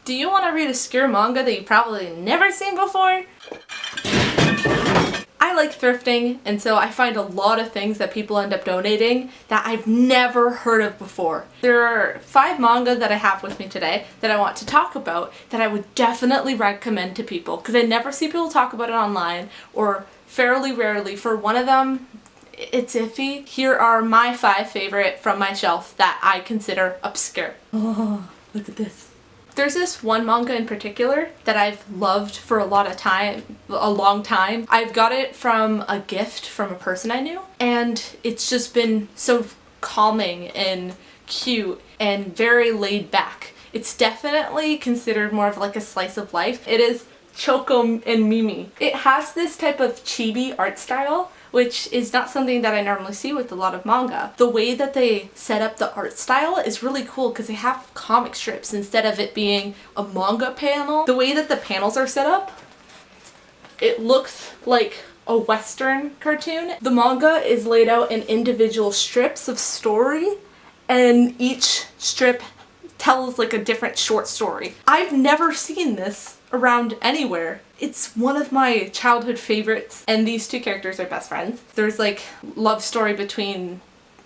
Do you want to read obscure manga that you've probably never seen before? I like thrifting, and so I find a lot of things that people end up donating that I've never heard of before. There are 5 manga that I have with me today that I want to talk about that I would definitely recommend to people because I never see people talk about it online, or fairly rarely. For one of them, it's iffy. Here are my 5 favorite from my shelf that I consider obscure. Oh, look at this. There's this one manga in particular that I've loved for a long time. I've got it from a gift from a person I knew, and it's just been so calming and cute and very laid back. It's definitely considered more of like a slice of life. It is Choco and Mimi. It has this type of chibi art style, which is not something that I normally see with a lot of manga. The way that they set up the art style is really cool because they have comic strips instead of it being a manga panel. The way that the panels are set up, it looks like a Western cartoon. The manga is laid out in individual strips of story, and each strip tells like a different short story. I've never seen this around anywhere. It's one of my childhood favorites, and these 2 characters are best friends. There's like love story between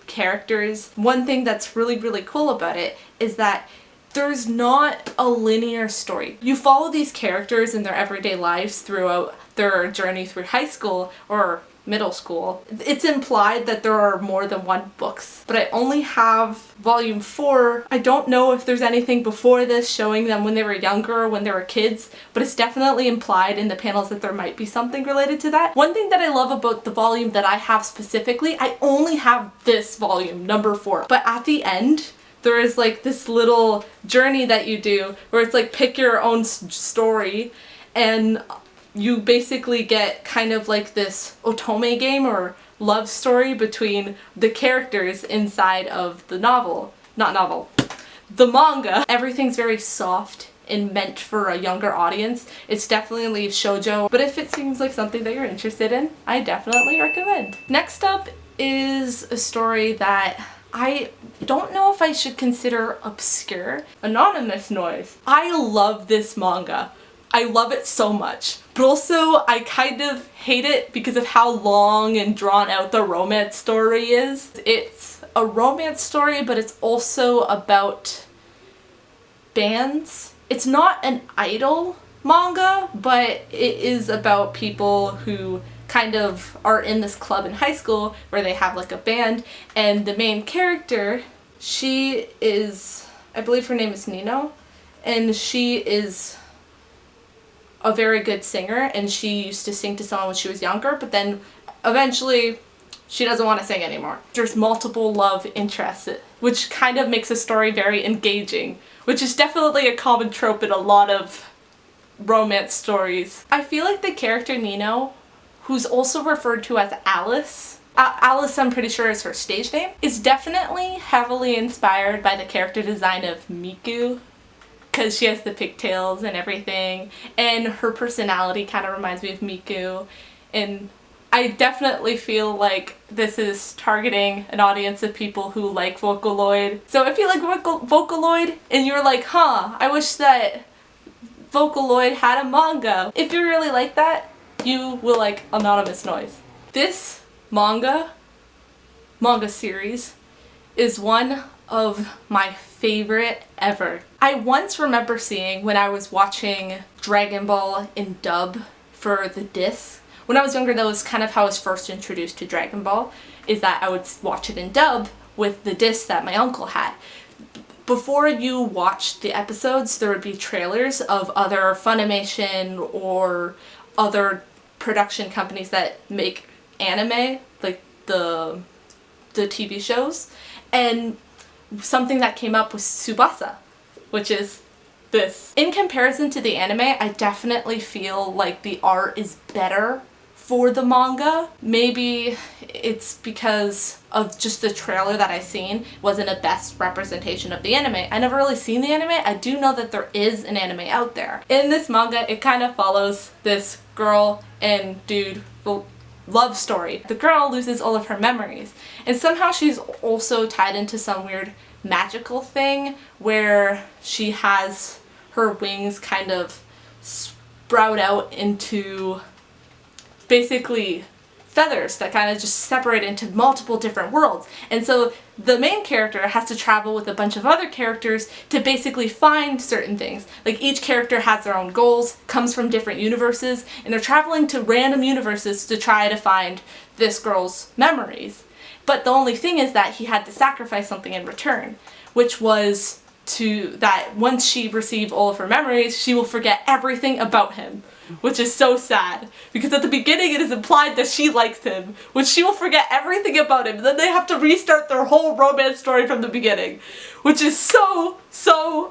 characters. One thing that's really cool about it is that there's not a linear story. You follow these characters in their everyday lives throughout their journey through high school or middle school. It's implied that there are more than 1 books, but I only have volume 4. I don't know if there's anything before this showing them when they were younger or when they were kids, but it's definitely implied in the panels that there might be something related to that. One thing that I love about the volume that I have specifically, I only have this volume, number 4, but at the end there is like this little journey that you do where it's like pick your own story, and you basically get kind of like this otome game or love story between the characters inside of the the manga. Everything's very soft and meant for a younger audience. It's definitely shoujo, but if it seems like something that you're interested in, I definitely recommend. Next up is a story that I don't know if I should consider obscure. Anonymous Noise. I love this manga. I love it so much, but also I kind of hate it because of how long and drawn out the romance story is. It's a romance story, but it's also about bands. It's not an idol manga, but it is about people who kind of are in this club in high school where they have like a band, and the main character, she is, I believe her name is Nino, and she is a very good singer, and she used to sing to someone when she was younger, but then eventually she doesn't want to sing anymore. There's multiple love interests, which kind of makes the story very engaging, which is definitely a common trope in a lot of romance stories. I feel like the character Nino, who's also referred to as Alice, Alice I'm pretty sure is her stage name, is definitely heavily inspired by the character design of Miku, because she has the pigtails and everything, and her personality kind of reminds me of Miku, and I definitely feel like this is targeting an audience of people who like Vocaloid. So if you like Vocaloid and you're like, huh, I wish that Vocaloid had a manga, if you really like that, you will like Anonymous Noise. This manga series is one of my favorite ever. I once remember seeing, when I was watching Dragon Ball in dub for the disc, when I was younger, that was kind of how I was first introduced to Dragon Ball, is that I would watch it in dub with the disc that my uncle had. Before you watched the episodes, there would be trailers of other Funimation or other production companies that make anime, like the TV shows, and something that came up was Tsubasa, which is this. In comparison to the anime, I definitely feel like the art is better for the manga. Maybe it's because of just the trailer that I seen wasn't a best representation of the anime. I never really seen the anime. I do know that there is an anime out there. In this manga, it kind of follows this girl and dude love story. The girl loses all of her memories, and somehow she's also tied into some weird magical thing where she has her wings kind of sprout out into basically feathers that kind of just separate into multiple different worlds. And so the main character has to travel with a bunch of other characters to basically find certain things. Like each character has their own goals, comes from different universes, and they're traveling to random universes to try to find this girl's memories. But the only thing is that he had to sacrifice something in return, which was that once she received all of her memories, she will forget everything about him, which is so sad, because at the beginning it is implied that she likes him, which she will forget everything about him, and then they have to restart their whole romance story from the beginning, which is so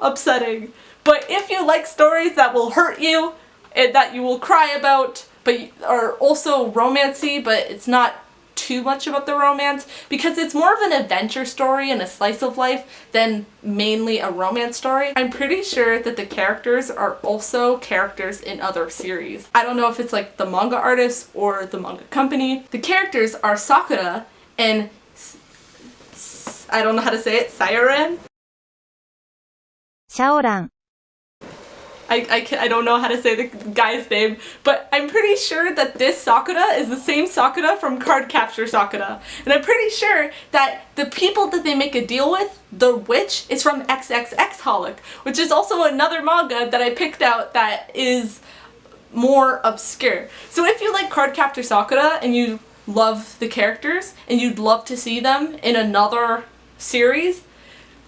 upsetting. But if you like stories that will hurt you, and that you will cry about, but are also romancy, but it's not too much about the romance, because it's more of an adventure story and a slice of life than mainly a romance story. I'm pretty sure that the characters are also characters in other series. I don't know if it's like the manga artist or the manga company. The characters are Sakura and I don't know how to say it, Sayuran? Shaoran. I don't know how to say the guy's name, but I'm pretty sure that this Sakura is the same Sakura from Card Capture Sakura. And I'm pretty sure that the people that they make a deal with, the witch, is from XXX, which is also another manga that I picked out that is more obscure. So if you like Card Capture Sakura and you love the characters and you'd love to see them in another series,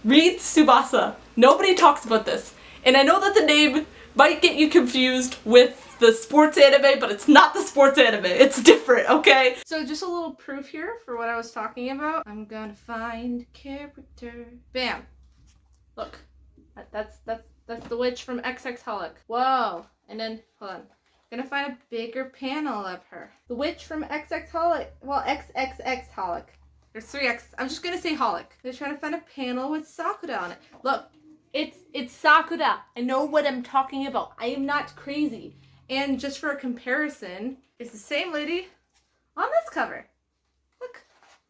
read Tsubasa. Nobody talks about this. And I know that the name might get you confused with the sports anime, but it's not the sports anime. It's different, okay? So just a little proof here for what I was talking about. I'm gonna find character. Bam. Look. That's the witch from XX. Whoa. And then, hold on. I'm gonna find a bigger panel of her. The witch from XX. Well, XXX. There's 3X. I'm just gonna say Holic. They're trying to find a panel with Sakura on it. Look. It's Sakura. I know what I'm talking about. I am not crazy. And just for a comparison, it's the same lady on this cover. Look,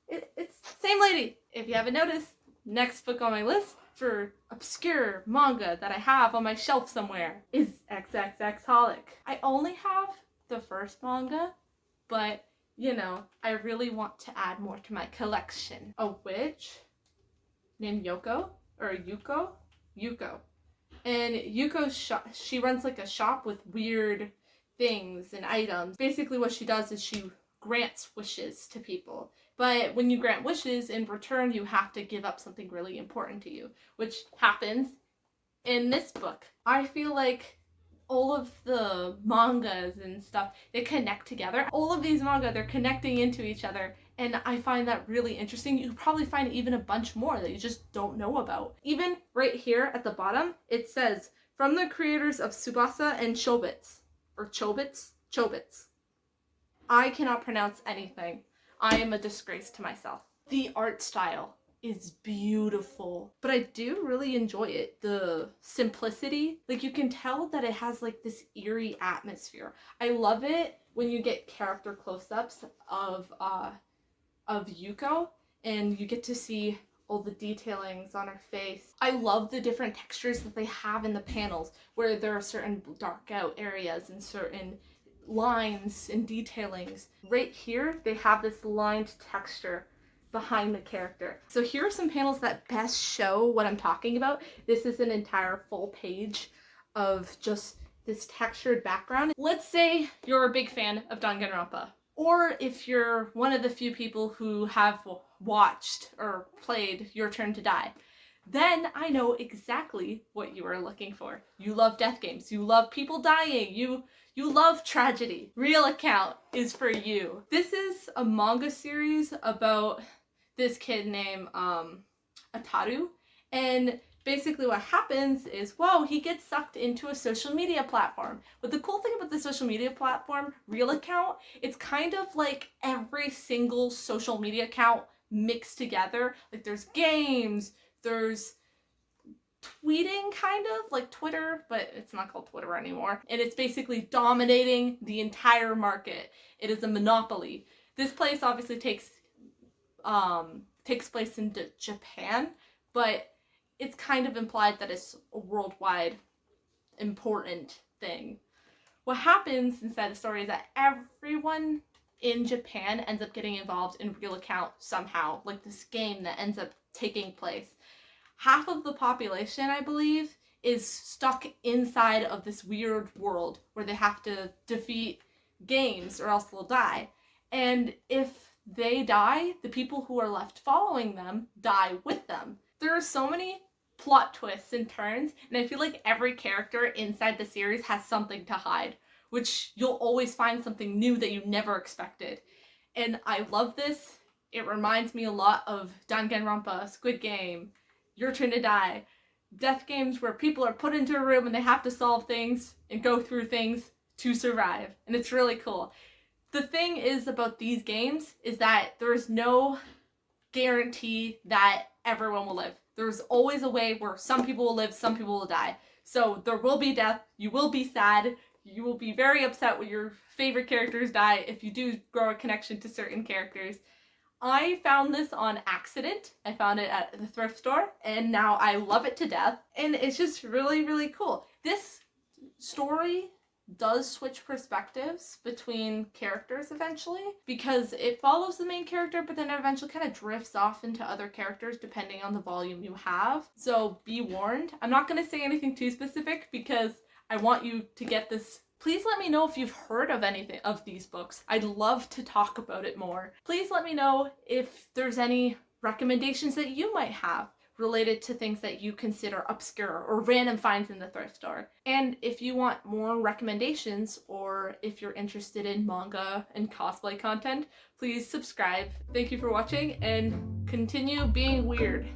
it's the same lady. If you haven't noticed, next book on my list for obscure manga that I have on my shelf somewhere is XXX. I only have the first manga, but you know, I really want to add more to my collection. A witch named Yuko. And Yuko's shop, she runs like a shop with weird things and items. Basically what she does is she grants wishes to people. But when you grant wishes, in return you have to give up something really important to you, which happens in this book. I feel like all of the mangas and stuff, they connect together. All of these manga, they're connecting into each other, and I find that really interesting. You could probably find even a bunch more that you just don't know about. Even right here at the bottom, it says, from the creators of Tsubasa and Chobits. Or Chobits? Chobits. I cannot pronounce anything. I am a disgrace to myself. The art style is beautiful, but I do really enjoy it. The simplicity, like you can tell that it has like this eerie atmosphere. I love it when you get character close-ups of Yuko and you get to see all the detailings on her face. I love the different textures that they have in the panels, where there are certain dark out areas and certain lines and detailings. Right here, they have this lined texture behind the character. So here are some panels that best show what I'm talking about. This is an entire full page of just this textured background. Let's say you're a big fan of Danganronpa, or if you're one of the few people who have watched or played Your Turn to Die, then I know exactly what you are looking for. You love death games, you love people dying, you love tragedy. Real Account is for you. This is a manga series about this kid named Ataru, and basically what happens is, whoa, he gets sucked into a social media platform. But the cool thing about the social media platform, Real Account, it's kind of like every single social media account mixed together. Like there's games, there's tweeting, kind of like Twitter, but it's not called Twitter anymore. And it's basically dominating the entire market. It is a monopoly. This place obviously takes place in Japan, but it's kind of implied that it's a worldwide important thing. What happens inside the story is that everyone in Japan ends up getting involved in real account somehow, like this game that ends up taking place. Half of the population, I believe, is stuck inside of this weird world where they have to defeat games or else they'll die. And if they die, the people who are left following them die with them. There are so many plot twists and turns, and I feel like every character inside the series has something to hide, which you'll always find something new that you never expected. And I love this. It reminds me a lot of Danganronpa, Squid Game, Your Turn to Die, death games where people are put into a room and they have to solve things and go through things to survive. And it's really cool. The thing is about these games is that there is no guarantee that everyone will live. There's always a way where some people will live, some people will die. So there will be death, you will be sad, you will be very upset when your favorite characters die if you do grow a connection to certain characters. I found this on accident. I found it at the thrift store, and now I love it to death. And it's just really, really cool. This story does switch perspectives between characters eventually, because it follows the main character, but then it eventually kind of drifts off into other characters depending on the volume you have. So be warned. I'm not going to say anything too specific because I want you to get this. Please let me know if you've heard of anything of these books. I'd love to talk about it more. Please let me know if there's any recommendations that you might have related to things that you consider obscure or random finds in the thrift store. And if you want more recommendations, or if you're interested in manga and cosplay content, please subscribe. Thank you for watching and continue being weird.